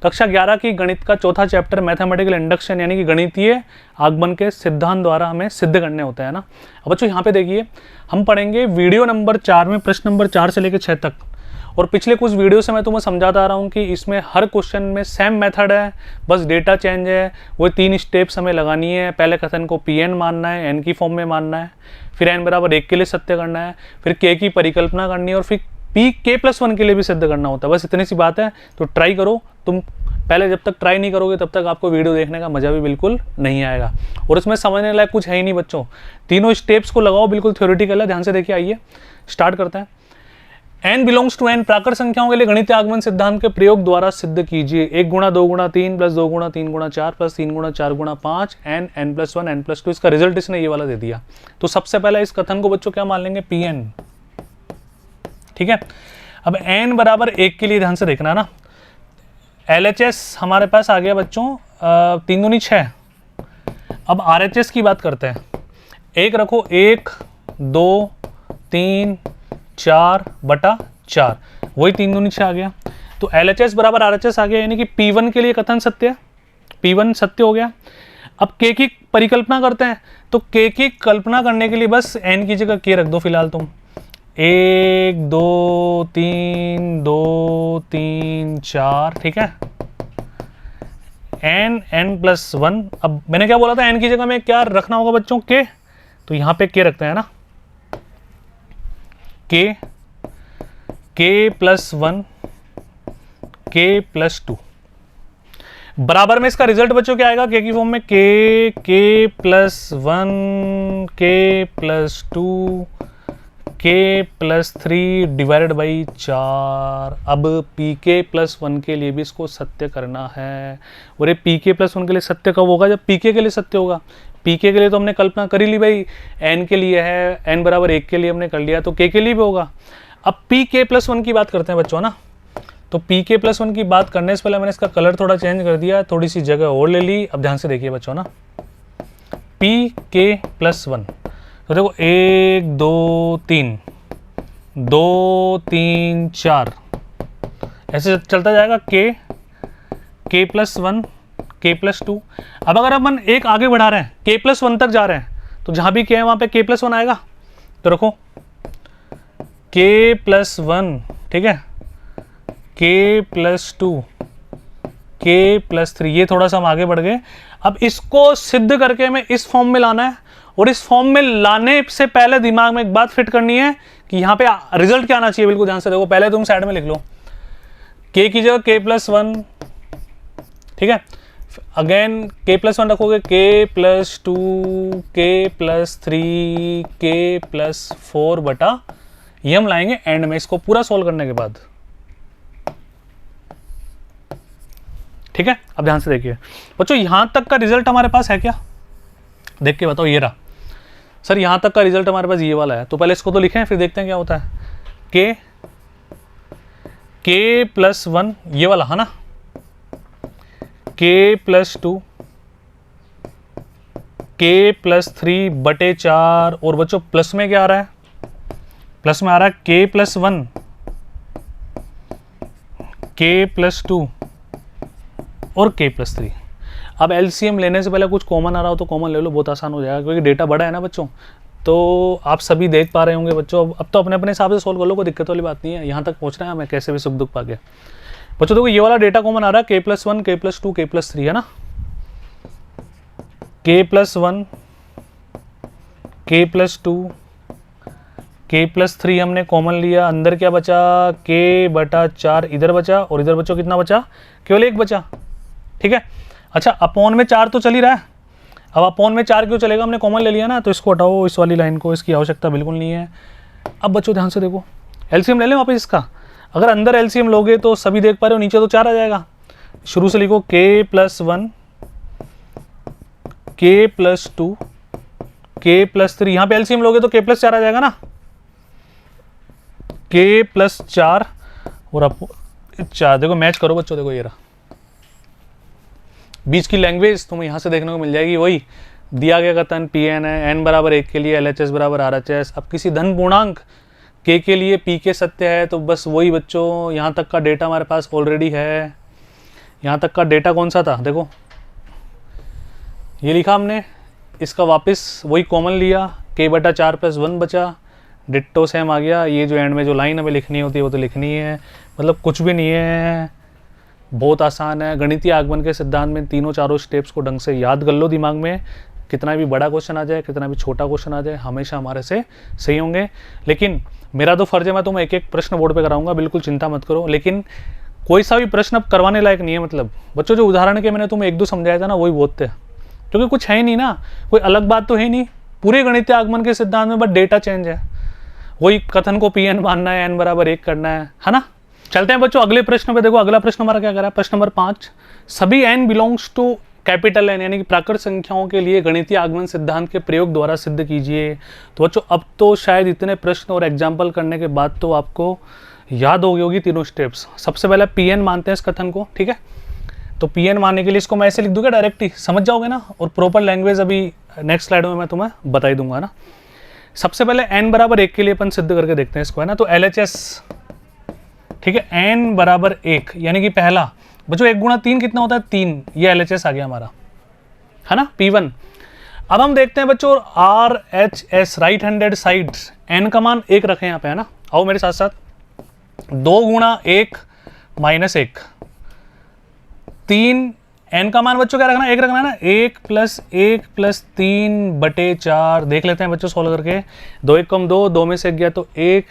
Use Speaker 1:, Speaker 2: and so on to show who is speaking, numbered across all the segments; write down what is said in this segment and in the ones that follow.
Speaker 1: कक्षा 11 की गणित का चौथा चैप्टर मैथमेटिकल इंडक्शन यानी कि गणितीय आगमन के सिद्धांत द्वारा हमें सिद्ध करने होते हैं ना। अब बच्चों यहाँ पे देखिए, हम पढ़ेंगे वीडियो नंबर 4 में प्रश्न नंबर 4 से लेकर 6 तक। और पिछले कुछ वीडियो से मैं तुम्हें समझाता आ रहा हूँ कि इसमें हर क्वेश्चन में सेम मेथड है, बस डेटा चेंज है। वो 3 स्टेप्स हमें लगानी है। पहले कथन को Pn मानना है, n की फॉर्म में मानना है, फिर n बराबर 1 के लिए सत्य करना है, फिर k की परिकल्पना करनी है और फिर pk+1 के लिए भी सिद्ध करना होता है। बस इतनी सी बात है। तो ट्राई करो। तुम पहले जब तक ट्राई नहीं करोगे तब तक आपको वीडियो देखने का मजा भी बिल्कुल नहीं आएगा। और इसमें समझने लायक कुछ है ही नहीं बच्चों। तीनों स्टेप्स को लगाओ, बिल्कुल थ्योरेटिकल है। ध्यान से देखिए, आइए स्टार्ट करते हैं। n बिलोंग्स टू n प्राकृत संख्याओं के लिए गणितीय आगमन सिद्धांत के प्रयोग द्वारा सिद्ध कीजिए। 1 गुणा 2 गुणा 3 प्लस 2 गुणा 3 गुणा 4 प्लस 3 गुणा 4 गुणा 5 n n+1 n+2। इसका रिजल्ट इसने ये वाला दे दिया। तो सबसे पहले इस कथन को बच्चों क्या मान लेंगे? Pn। ठीक है। अब n बराबर 1 के लिए ध्यान से देखना है ना। LHS हमारे पास आ गया बच्चों 3 दूनी 6। अब RHS की बात करते हैं। एक रखो 1 2 3 4/4, वही 3 दूनी 6 आ गया। तो LHS बराबर RHS आ गया, यानी कि P1 के लिए कथन सत्य है, P1 सत्य हो गया। अब K की परिकल्पना करते हैं। तो K की कल्पना करने के लिए बस n की जगह K रख दो फिलहाल तुम। 1 2 3 2 3 4, ठीक है। n n+1। अब मैंने क्या बोला था, n की जगह में क्या रखना होगा बच्चों? K। तो यहां पे K रखते हैं ना, k+1 k+2 बराबर में इसका रिजल्ट बच्चों क्या आएगा? k की फॉर्म में k+1 k+2 k+3 divided by 4। अब pk+1 के लिए भी इसको सत्य करना है। और ये pk+1 के लिए सत्य कब होगा? जब pk के लिए सत्य होगा। pk के लिए तो हमने कल्पना कर ही ली भाई, n के लिए है, n बराबर 1 के लिए हमने कर लिया, तो k के लिए भी होगा। अब pk+1 की बात करते हैं बच्चों ना। तो pk+1 की बात करने से पहले मैंने इसका कलर थोड़ा चेंज कर दिया, थोड़ी सी जगह और ले ली। अब ध्यान से देखिए बच्चों ना, pk+1। तो देखो 1 2 3 2 3 4 ऐसे चलता जाएगा। k+1 k+2। अब अगर अपन एक आगे बढ़ा रहे हैं, k+1 तक जा रहे हैं, तो जहां भी k है वहां पे k+1 आएगा। तो रखो k+1, ठीक है, k+2 k+3। ये थोड़ा सा हम आगे बढ़ गए। अब इसको सिद्ध करके हमें इस फॉर्म में लाना है। और इस फॉर्म में लाने से पहले दिमाग में एक बात फिट करनी है कि यहाँ पे रिजल्ट क्या आना चाहिए। बिल्कुल ध्यान से देखो, पहले तुम साइड में लिख लो k की जगह k+1, ठीक है। अगेन k+1 रखोगे, k+2 k+3 k+4 ये हम लाएंगे एंड में, इसको पूरा सोल्व करने के बाद, ठीक है। अब ध्यान से देखिए बच्चों, यहां तक का रिजल्ट हमारे पास है क्या? देख के बताओ। ये रहा सर, यहां तक का रिजल्ट हमारे पास ये वाला है। तो पहले इसको तो लिखें, फिर देखते हैं क्या होता है। k+1 ये वाला है ना, k+2 k+3/4। और बच्चों प्लस में क्या आ रहा है? प्लस में आ रहा है k+1 k+2 और k+3। अब LCM लेने से पहले कुछ कॉमन आ रहा हो तो कॉमन ले लो, बहुत आसान हो जाएगा, क्योंकि डेटा बड़ा है ना बच्चों। तो आप सभी देख पा रहे होंगे बच्चों। अब तो अपने अपने हिसाब से सोल्व कर लो, कोई दिक्कत वाली बात नहीं है। यहाँ तक पहुँचना है हमें कैसे भी सुख दुख पाके। बच्चों देखो, ये वाला डेटा कॉमन आ रहा है, k+1 k+2 k+3 है ना। k+1 k+2 k+3 हमने कॉमन लिया। अंदर क्या बचा? k/4 इधर बचा, और इधर बच्चों कितना बचा? केवल 1 बचा, ठीक है। अच्छा, अपॉन में 4 तो चल ही रहा है। अब अपॉन में 4 क्यों चलेगा? हमने कॉमन ले लिया ना, तो इसको हटाओ, इस वाली लाइन को, इसकी आवश्यकता बिल्कुल नहीं है। अब बच्चों ध्यान से देखो, LCM ले लें वापस इसका। अगर अंदर LCM लोगे तो सभी देख पा रहे हो, नीचे तो 4 आ जाएगा। शुरू से लिखो k+1 k+2 k+3। यहाँ पे LCM लोगे तो k+4 आ जाएगा ना, k+4 और अब 4। देखो मैच करो बच्चों, देखो ये रहा। बीच की लैंग्वेज तुम्हें यहाँ से देखने को मिल जाएगी। वही दिया गया कथन Pn है, n बराबर 1 के लिए LHS बराबर RHS। अब किसी धन पूर्णांक k के लिए pk सत्य है, तो बस वही बच्चों, यहाँ तक का डेटा हमारे पास ऑलरेडी है। यहाँ तक का डेटा कौन सा था, देखो ये लिखा हमने, इसका वापस वही कॉमन लिया, k/4 + 1 बचा, डिट्टो सेम आ गया। ये जो एंड में जो लाइन हमें लिखनी होती है वो तो लिखनी है, मतलब कुछ भी नहीं है, बहुत आसान है। गणितीय आगमन के सिद्धांत में तीनों चारों स्टेप्स को ढंग से याद कर लो दिमाग में, कितना भी बड़ा क्वेश्चन आ जाए, कितना भी छोटा क्वेश्चन आ जाए, हमेशा हमारे से सही होंगे। लेकिन मेरा तो फर्ज है, मैं तुम्हें एक एक प्रश्न बोर्ड पे कराऊंगा, बिल्कुल चिंता मत करो। लेकिन कोई सा भी प्रश्न अब करवाने लायक नहीं है, मतलब बच्चों जो उदाहरण के मैंने तुम्हें 1-2 समझाया था ना, वही बहुत थे, क्योंकि कुछ है ही नहीं ना, कोई अलग बात तो है नहीं पूरे गणितीय आगमन के सिद्धांत में, बट डेटा चेंज है, वही कथन को Pn मानना है, n=1 करना है ना। चलते हैं बच्चों अगले प्रश्न पे। देखो अगला प्रश्न हमारा क्या करा है, प्रश्न नंबर 5, सभी n belongs to capital N यानी कि प्राकृत संख्याओं के लिए गणितीय आगमन सिद्धांत के प्रयोग द्वारा सिद्ध कीजिए। तो बच्चों अब तो शायद इतने प्रश्न और एग्जाम्पल करने के बाद तो आपको याद हो गई होगी तीनों स्टेप्स। सबसे पहले Pn मानते हैं इस कथन को, ठीक है। तो Pn मानने के लिए इसको मैं ऐसे लिख दूंगा डायरेक्ट ही, समझ जाओगे ना, और प्रॉपर लैंग्वेज अभी नेक्स्ट स्लाइड में मैं तुम्हें बता ही दूंगा ना। सबसे पहले n=1 के लिए अपन सिद्ध करके देखते हैं इसको, है ना। तो LHS, ठीक है, n=1 यानी कि पहला बच्चों 1 × 3 कितना होता है 3, ये LHS आ गया हमारा, है ना, P1। अब हम देखते हैं बच्चों RHS right handed side, n का मान 1 रखें यहाँ पे, है ना। आओ मेरे साथ साथ, 2 × 1 - 1, 3, n का मान बच्चों क्या रखना है, 1 रखना है ना, 1 + 1 + 3/4। देख लेते हैं बच्चों सॉल्व करके, 2 1 कम 2, 2 में से 1 गया तो 1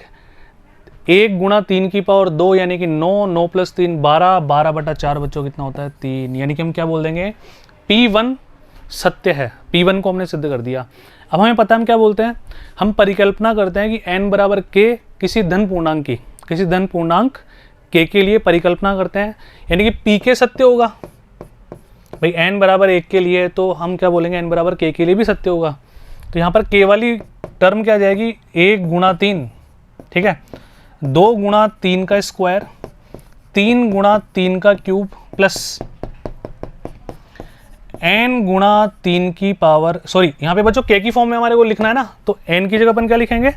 Speaker 1: × 3 की पावर 2 यानी कि 9, 9 + 3 12, 12/4 बच्चों कितना होता है 3, यानी कि हम क्या बोल देंगे P1 सत्य है। P1 को हमने सिद्ध कर दिया। अब हमें पता है हम क्या बोलते हैं, हम परिकल्पना करते हैं कि n k किसी धन पूर्णांक की, किसी धन पूर्णांक k के लिए परिकल्पना करते हैं, यानी कि Pk सत्य होगा भाई। n=1 के लिए तो हम क्या बोलेंगे, n=k के लिए भी सत्य होगा। तो यहाँ पर k वाली टर्म क्या आ जाएगी, 1 × 3, ठीक है, 2 × 3 का स्क्वायर, 3 × 3 का क्यूब, प्लस n × 3 की पावर, सॉरी यहाँ पे बच्चों k की फॉर्म में हमारे को लिखना है ना, तो n की जगह अपन क्या लिखेंगे,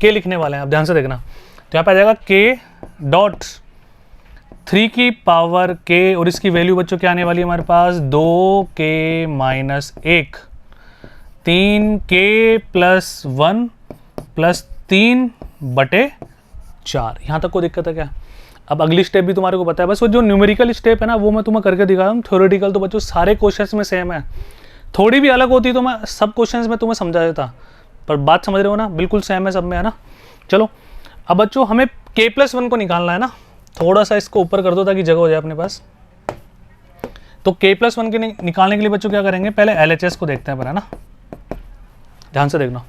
Speaker 1: k लिखने वाले हैं। आप ध्यान से देखना, तो यहाँ पे आ जाएगा k.3 की पावर k, और इसकी वैल्यू बच्चों क्या आने वाली है हमारे पास, 2k - 1, 3k + 1 + 3/4। यहाँ तक कोई दिक्कत है क्या। अब अगली स्टेप भी तुम्हारे को पता है, बस वो जो न्यूमेरिकल स्टेप है ना वो मैं तुम्हें करके दिखा रहा हूँ। थ्योरेटिकल तो बच्चों सारे क्वेश्चंस में सेम है, थोड़ी भी अलग होती तो मैं सब क्वेश्चंस में तुम्हें समझा देता, पर बात समझ रहे हो ना, बिल्कुल सेम है सब में, है ना। चलो अब बच्चों हमें k+1 को निकालना है ना, थोड़ा सा इसको ऊपर कर दो ताकि जगह हो जाए अपने पास। तो k+1 के निकालने के लिए बच्चों क्या करेंगे, पहले LHS को देखते हैं पर, है ना। ध्यान से देखना,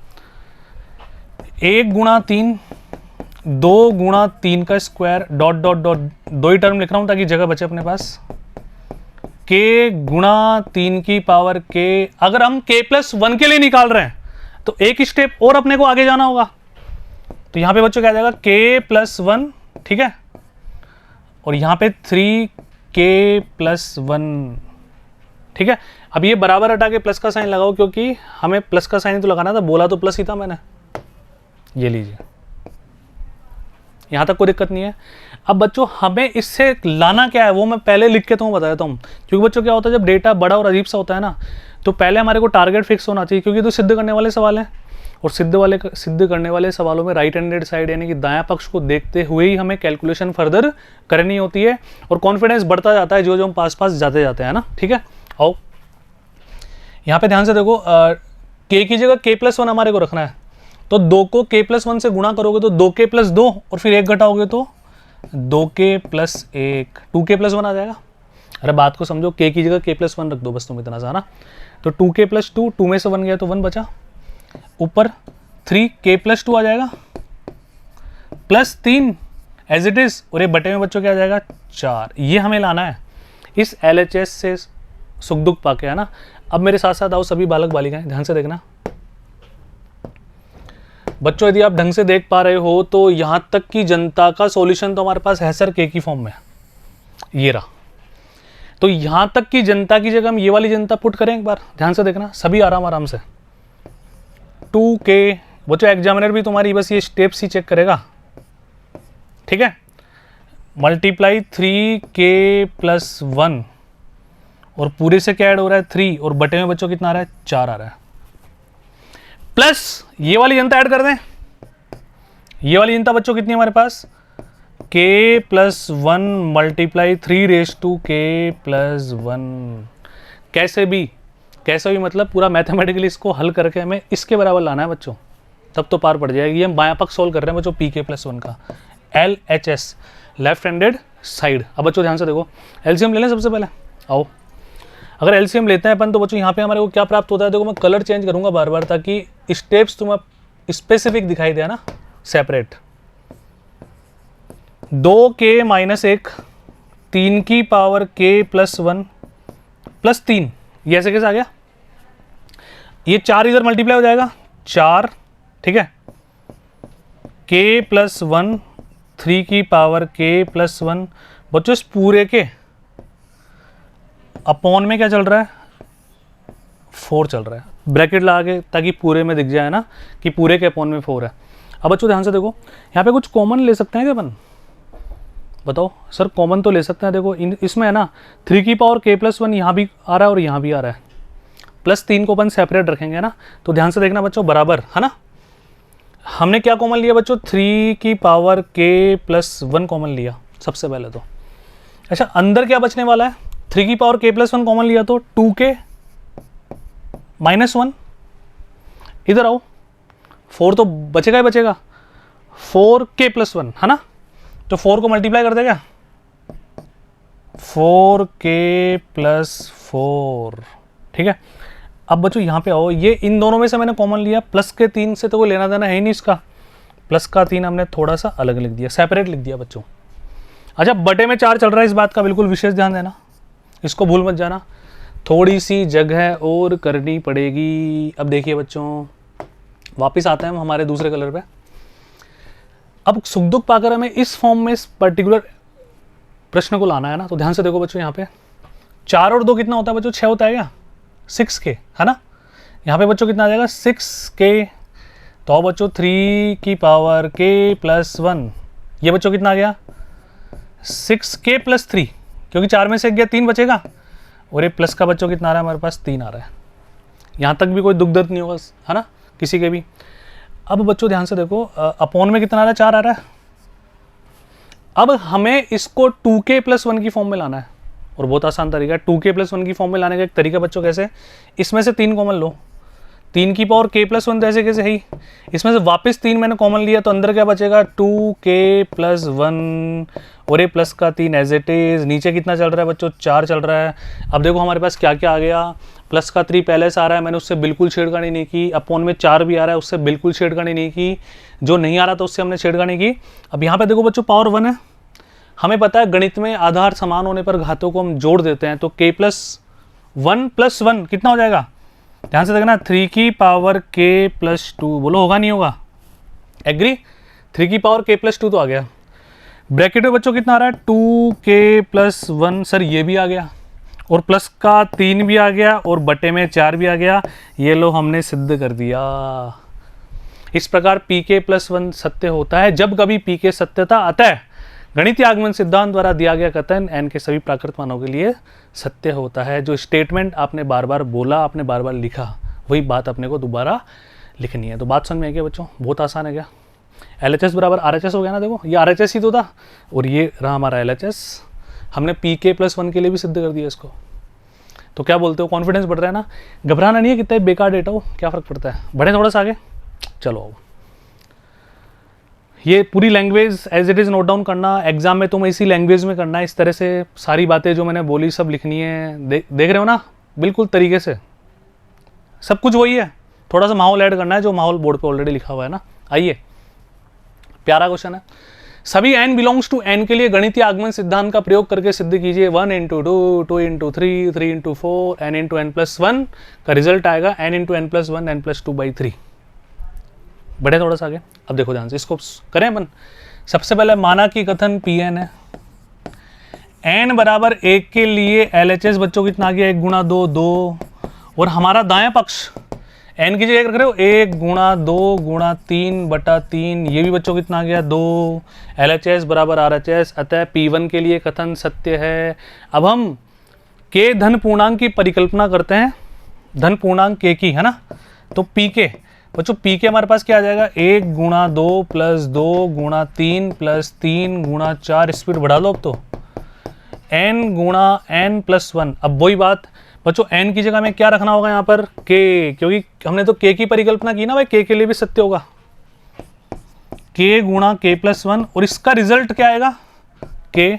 Speaker 1: 1 × 3, 2 × 3 का स्क्वायर, डॉट डॉट डॉट, 2 ही टर्म लिख रहा हूं ताकि जगह बचे अपने पास, k × 3 की पावर k। अगर हम k+1 के लिए निकाल रहे हैं तो एक स्टेप और अपने को आगे जाना होगा। तो यहां पे बच्चों क्या आ जाएगा, k+1, ठीक है, और यहां पे 3k+1, ठीक है। अब ये बराबर हटा के प्लस का साइन लगाओ, क्योंकि हमें प्लस का साइन तो लगाना था, बोला तो प्लस ही था मैंने। ये लीजिए, यहाँ तक कोई दिक्कत नहीं है। अब बच्चों हमें इससे लाना क्या है वो मैं पहले लिख के तुम्हें बता देता हूँ, क्योंकि बच्चों क्या होता है जब डेटा बड़ा और अजीब सा होता है ना, तो पहले हमारे को टारगेट फिक्स होना चाहिए, क्योंकि तो सिद्ध करने वाले सवाल हैं, और सिद्ध करने वाले सवालों में राइट हैंडेड साइड यानी कि दायां पक्ष को देखते हुए ही हमें कैलकुलेशन फर्दर करनी होती है, और कॉन्फिडेंस बढ़ता जाता है जो जो हम पास जाते जाते हैं ना, ठीक है। आओ यहाँ पे ध्यान से देखो, k की जगह k+1 हमारे को रखना है, तो 2 को k+1 से गुणा करोगे तो 2k + 2, और फिर 1 घटाओगे तो 2k + 1, 2k+1 आ जाएगा। अरे बात को समझो, k की जगह k+1 रख दो बस, तुम इतना सा ना। तो 2k + 2, 2 में से 1 गया तो 1 बचा, ऊपर 3k + 2 आ जाएगा, प्लस 3 एज इट इज, और ये बटे में बच्चों क्या आ जाएगा 4। ये हमें लाना है इस LHS से सुख दुख पाके, है ना। अब मेरे साथ साथ आओ सभी बालक बालिकाएं, ध्यान से देखना बच्चों, यदि आप ढंग से देख पा रहे हो तो यहां तक की जनता का सॉल्यूशन तो हमारे पास है सर k की फॉर्म में, ये रहा। तो यहां तक की जनता की जगह हम ये वाली जनता पुट करें, एक बार ध्यान से देखना सभी, आराम आराम से। 2k बच्चों, एग्जामिनर भी तुम्हारी बस ये स्टेप्स ही चेक करेगा, ठीक है। मल्टीप्लाई 3k+1 और पूरे से क्या ऐड हो रहा है 3 और बटे में बच्चों कितना आ रहा है 4 आ रहा है, प्लस ये वाली जनता ऐड कर दें। ये वाली जनता बच्चों कितनी है हमारे पास k+1 मल्टीप्लाई 3k+1। कैसे भी मतलब पूरा मैथमेटिकली इसको हल करके हमें इसके बराबर लाना है बच्चों, तब तो पार पड़ जाएगी। हम बायां पक्ष सोल्व कर रहे हैं बच्चों pk+1 का, LHS लेफ्ट हैंडेड साइड। अब बच्चों ध्यान से देखो, एलसीएम ले लें सबसे पहले। आओ, अगर एलसीएम लेते हैं अपन तो बच्चों यहाँ पे हमारे को क्या प्राप्त होता है, देखो मैं कलर चेंज करूंगा बार बार ताकि स्टेप्स तुम्हें स्पेसिफिक दिखाई दे ना, सेपरेट। 2k-1 3 की पावर k+1 प्लस 3, ये ऐसे कैसे आ गया, ये 4 इधर मल्टीप्लाई हो जाएगा 4, ठीक है, k+1 3 की पावर k+1 बच्चों इस पूरे के अपॉन में क्या चल रहा है 4 चल रहा है, ब्रैकेट लगा के ताकि पूरे में दिख जाए ना कि पूरे के अपॉन में 4 है। अब बच्चों ध्यान से देखो, यहाँ पे कुछ कॉमन ले सकते हैं क्या अपन, बताओ सर। कॉमन तो ले सकते हैं, देखो इसमें है ना 3 की पावर k+1 यहाँ भी आ रहा है और यहाँ भी आ रहा है, प्लस 3 को अपन सेपरेट रखेंगे ना, तो ध्यान से देखना बच्चों बराबर है ना। हमने क्या कॉमन लिया बच्चों 3 की पावर k+1 कॉमन लिया सबसे पहले तो। अच्छा अंदर क्या बचने वाला है, 3 की पावर k+1 कॉमन लिया तो 2k-1, इधर आओ 4 तो बचेगा ही बचेगा, 4k+1 है ना, तो 4 को मल्टीप्लाई कर देगा 4k+4, ठीक है। अब बच्चों यहाँ पे आओ, ये इन दोनों में से मैंने कॉमन लिया, प्लस के 3 से तो कोई लेना देना है ही नहीं इसका, प्लस का 3 हमने थोड़ा सा अलग लिख दिया, सेपरेट लिख दिया बच्चों। अच्छा बटे में 4 चल रहा है, इस बात का बिल्कुल विशेष ध्यान देना, इसको भूल मत जाना, थोड़ी सी जगह और करनी पड़ेगी। अब देखिए बच्चों वापस आते हैं हम हमारे दूसरे कलर पे। अब सुख दुख पाकर हमें इस फॉर्म में इस पर्टिकुलर प्रश्न को लाना है ना, तो ध्यान से देखो बच्चों, यहाँ पे 4 और 2 कितना होता है बच्चों 6 होता है क्या, 6k है ना। यहाँ पे बच्चों कितना आ जाएगा 6k, तो बच्चों 3 की पावर k+1, ये बच्चों कितना आ गया 6k+3, क्योंकि 4 में से गया 3 बचेगा, और ये प्लस का बच्चों कितना आ रहा है हमारे पास 3 आ रहा है। यहाँ तक भी कोई दुख दर्द नहीं होगा है ना किसी के भी। अब बच्चों ध्यान से देखो, अपॉन में कितना आ रहा है 4 आ रहा है। अब हमें इसको 2k+1 की फॉर्म में लाना है, और बहुत आसान तरीका है 2k+1 की फॉर्म में लाने का। एक तरीका बच्चों कैसे, इसमें से 3 कॉमन लो, 3 की पावर k+1 तो ऐसे कैसे है ही, इसमें से वापस 3 मैंने कॉमन लिया तो अंदर क्या बचेगा 2k+1, और ये प्लस का 3 एज इट इज, नीचे कितना चल रहा है बच्चों 4 चल रहा है। अब देखो हमारे पास क्या क्या आ गया, प्लस का 3 पहले से आ रहा है, मैंने उससे बिल्कुल छेड़खानी नहीं की, अपॉन में 4 भी आ रहा है उससे बिल्कुल छेड़खानी नहीं की, जो नहीं आ रहा था उससे हमने छेड़खानी की। अब यहाँ पे देखो बच्चों पावर 1 है, हमें पता है गणित में आधार समान होने पर घातों को हम जोड़ देते हैं, तो k+1 कितना हो जाएगा, ध्यान से देखना 3 की पावर k+2, बोलो होगा नहीं होगा, एग्री, 3 की पावर k+2 तो आ गया। ब्रैकेट में बच्चों कितना आ रहा है 2k+1, सर ये भी आ गया, और प्लस का 3 भी आ गया, और बटे में 4 भी आ गया, ये लो हमने सिद्ध कर दिया। इस प्रकार pk+1 सत्य होता है जब कभी pk सत्यता आता है। गणितीय आगमन सिद्धांत द्वारा दिया गया कथन n के सभी प्राकृत मानों के लिए सत्य होता है। जो स्टेटमेंट आपने बार बार बोला, आपने बार बार लिखा, वही बात अपने को दोबारा लिखनी है। तो बात समझ में आई क्या बच्चों, बहुत आसान है क्या। LHS बराबर RHS हो गया ना, देखो ये RHS ही तो था, और ये रहा हमारा LHS। हमने pk+1 के लिए भी सिद्ध कर दिया इसको। तो क्या बोलते हो, कॉन्फिडेंस बढ़ रहा है ना, घबराना नहीं है, कितना बेकार डेटा हो क्या फ़र्क पड़ता है, बढ़े थोड़ा सा आगे। चलो ये पूरी language as it is note down करना, एग्जाम में तुम्हें इसी लैंग्वेज में करना है, इस तरह से सारी बातें जो मैंने बोली सब लिखनी है। देख रहे हो ना, बिल्कुल तरीके से सब कुछ वही है, थोड़ा सा माहौल ऐड करना है, जो माहौल बोर्ड पे ऑलरेडी लिखा हुआ है ना। आइए, प्यारा क्वेश्चन है, सभी n बिलोंग्स टू n के लिए गणितीय आगमन सिद्धांत का प्रयोग करके सिद्ध कीजिए 1 × 2, 2 × 3, 3 × 4, n × n+1 का रिजल्ट आएगा n × n+1 n+2/3। बढ़े थोड़ा सा आगे। अब देखो ध्यान से, इसको करें अपन। सबसे पहले माना कि कथन Pn है, n बराबर 1 के लिए LHS बच्चों कितना आ गया 1 × 2 2, और हमारा दायां पक्ष एन की जगह रख रहे हो 1 गुणा 2 गुणा 3/3, ये भी बच्चों कितना आ गया 2, LHS बराबर RHS, अतः P1 के लिए कथन सत्य है। अब हम के धन पूर्णांक की परिकल्पना करते हैं, धन पूर्णांक के की, है ना। तो पी के बच्चों, पी के हमारे पास क्या आ जाएगा 1 गुणा 2 प्लस 2 गुणा 3 प्लस 3 गुणा 4, स्पीड बढ़ा लो अब तो, n गुणा n प्लस 1। अब वही बात बच्चों, n की जगह में क्या रखना होगा यहाँ पर k, क्योंकि हमने तो k की परिकल्पना की ना भाई, k के लिए भी सत्य होगा, k गुणा k प्लस 1, और इसका रिजल्ट क्या आएगा k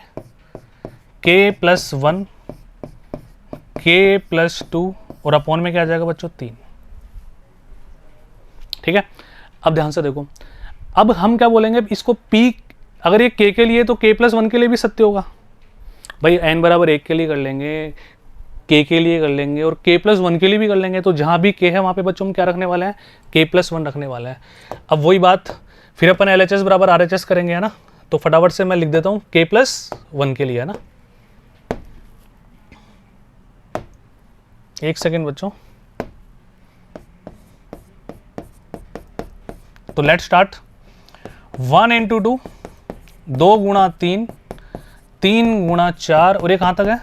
Speaker 1: प्लस 1, k प्लस 2, और अपॉन में क्या आ जाएगा बच्चों 3। ठीक है, अब ध्यान से देखो, अब हम क्या बोलेंगे इसको p, अगर ये k के लिए तो k प्लस 1 के लिए भी सत्य होगा भाई, n बराबर 1 के लिए कर लेंगे, k के लिए कर लेंगे, और k प्लस 1 के लिए भी कर लेंगे। तो जहां भी k है वहां पे बच्चों हम क्या रखने वाले हैं, k प्लस 1 रखने वाले हैं। अब वही बात फिर अपन LHS बराबर RHS करेंगे, है ना। तो फटाफट से मैं लिख देता हूं k प्लस 1 के लिए, है ना। एक सेकेंड बच्चों, तो लेट स्टार्ट। 1 इंटू 2, 2 गुणा 3, 3 गुणा 4, और ये कहां तक है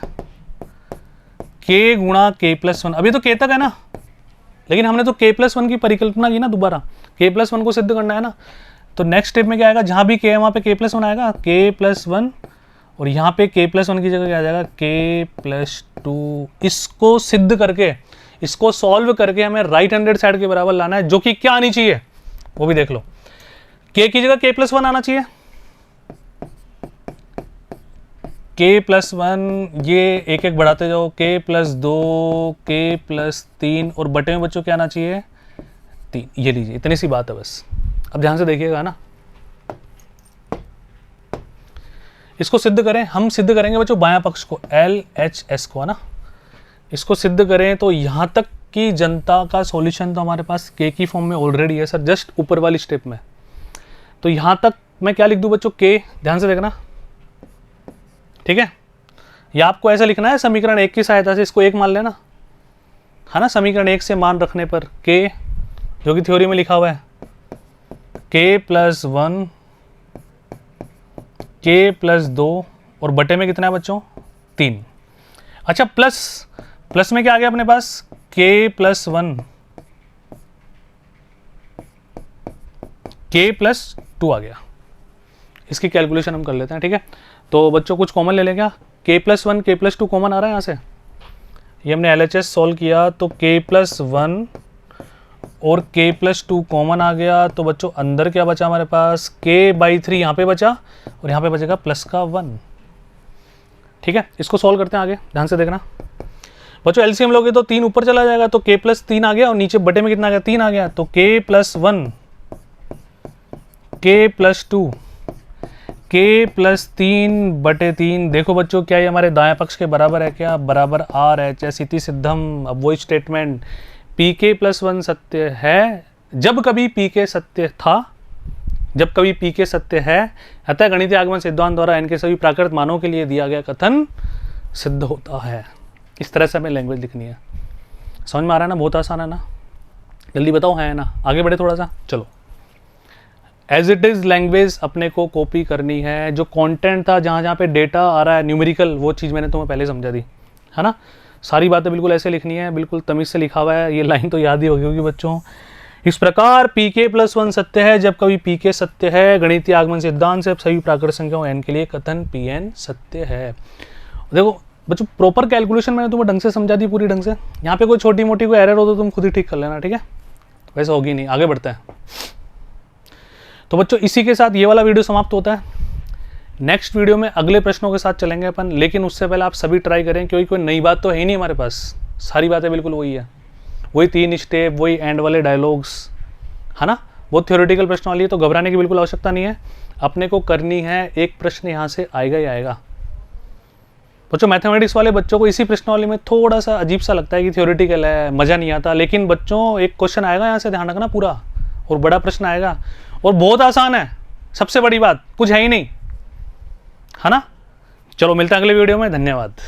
Speaker 1: k गुणा k प्लस 1। अभी तो k तक है ना, लेकिन हमने तो k प्लस 1 की परिकल्पना की ना, दोबारा k प्लस 1 को सिद्ध करना है ना। तो नेक्स्ट स्टेप में क्या आएगा, जहां भी k है वहां पे k प्लस 1 आएगा, k प्लस 1, और यहाँ पे k प्लस 1 की जगह क्या आ जाएगा k प्लस 2। इसको सिद्ध करके, इसको सॉल्व करके हमें राइट हैंडेड साइड के बराबर लाना है, जो कि क्या आनी चाहिए वो भी देख लो, k की जगह k प्लस 1 आना चाहिए, k प्लस 1, ये एक एक बढ़ाते जाओ, k प्लस 2, k प्लस 3, और बटे में बच्चों क्या आना चाहिए 3। ये लीजिए, इतनी सी बात है बस। अब ध्यान से देखिएगा ना, इसको सिद्ध करें, हम सिद्ध करेंगे बच्चों बायां पक्ष को, LHS को, है ना। इसको सिद्ध करें तो यहां तक की जनता का सॉल्यूशन तो हमारे पास k की फॉर्म में ऑलरेडी है सर, जस्ट ऊपर वाली स्टेप में। तो यहां तक मैं क्या लिख दूं बच्चों, k, ध्यान से देखना, ठीक है। या आपको ऐसा लिखना है समीकरण 1 की सहायता से, इसको 1 मान लेना, है ना। समीकरण 1 से मान रखने पर k, जो कि थ्योरी में लिखा हुआ है, k प्लस 1, k प्लस 2, और बटे में कितना है बच्चों 3। अच्छा, प्लस में क्या आ गया अपने पास, k प्लस 1, k प्लस 2 आ गया। इसकी कैलकुलेशन हम कर लेते हैं, ठीक है। तो बच्चों कुछ कॉमन ले लें क्या, k plus 1 k plus 2 common आ रहा है यहाँ से। ये हमने LHS सॉल्व किया तो k प्लस 1 और k प्लस 2 कॉमन आ गया। तो बच्चों अंदर क्या बचा हमारे पास, k/3 यहाँ पे बचा, और यहाँ पे बचेगा प्लस का 1। ठीक है, इसको सॉल्व करते हैं आगे, ध्यान से देखना बच्चों। एलसीएम लोगे तो 3 ऊपर चला जाएगा, तो k प्लस 3 आ गया, और नीचे बटे में कितना आ गया 3 आ गया। तो k plus 1, k plus 2, k plus 3/3। देखो बच्चों क्या ये हमारे दाएं पक्ष के बराबर है क्या, बराबर RHS इति सिद्धम। अब वही स्टेटमेंट, pk प्लस 1 सत्य है जब कभी pk सत्य था, जब कभी pk सत्य है, अतः गणितीय आगमन सिद्धांत द्वारा n के सभी प्राकृत मानों के लिए दिया गया कथन सिद्ध होता है। इस तरह से हमें लैंग्वेज लिखनी है। समझ में आ रहा है ना, बहुत आसान है ना, जल्दी बताओ है ना। आगे बढ़े थोड़ा सा, चलो। एज इट इज़ लैंग्वेज अपने को कॉपी करनी है। जो कंटेंट था, जहाँ जहाँ पे डेटा आ रहा है न्यूमेरिकल, वो चीज़ मैंने तुम्हें पहले समझा दी, है ना। सारी बातें बिल्कुल ऐसे लिखनी है, बिल्कुल तमीज़ से लिखा हुआ है। ये लाइन तो याद ही होगी बच्चों। इस प्रकार pk प्लस 1 सत्य है जब कभी pk सत्य है। गणितीय आगमन सिद्धांत से सभी प्राकृत संख्याओं n के लिए कथन pn सत्य है। देखो बच्चों, प्रॉपर कैलकुलेशन मैंने तुम्हें ढंग से समझा दी, पूरी ढंग से। यहाँ पे कोई छोटी मोटी कोई एरर हो तो तुम खुद ही ठीक कर लेना, ठीक है। वैसे होगी नहीं, आगे बढ़ते हैं। तो बच्चों इसी के साथ ये वाला वीडियो समाप्त होता है। नेक्स्ट वीडियो में अगले प्रश्नों के साथ चलेंगे अपन, लेकिन उससे पहले आप सभी ट्राई करें, क्योंकि कोई नई बात तो है ही नहीं हमारे पास। सारी बातें बिल्कुल वही है, वही 3 स्टेप, वही एंड वाले डायलॉग्स, है ना। बहुत थ्योरेटिकल प्रश्न वाली है, तो घबराने की बिल्कुल आवश्यकता नहीं है। अपने को करनी है, एक प्रश्न यहाँ से आएगा ही आएगा। बच्चों मैथमेटिक्स वाले बच्चों को इसी प्रश्नावली में थोड़ा सा अजीब सा लगता है कि थ्योरेटिकल है, मज़ा नहीं आता। लेकिन बच्चों एक क्वेश्चन आएगा यहाँ से, ध्यान रखना पूरा, और बड़ा प्रश्न आएगा, और बहुत आसान है। सबसे बड़ी बात कुछ है ही नहीं, है ना। चलो मिलते हैं अगले वीडियो में, धन्यवाद।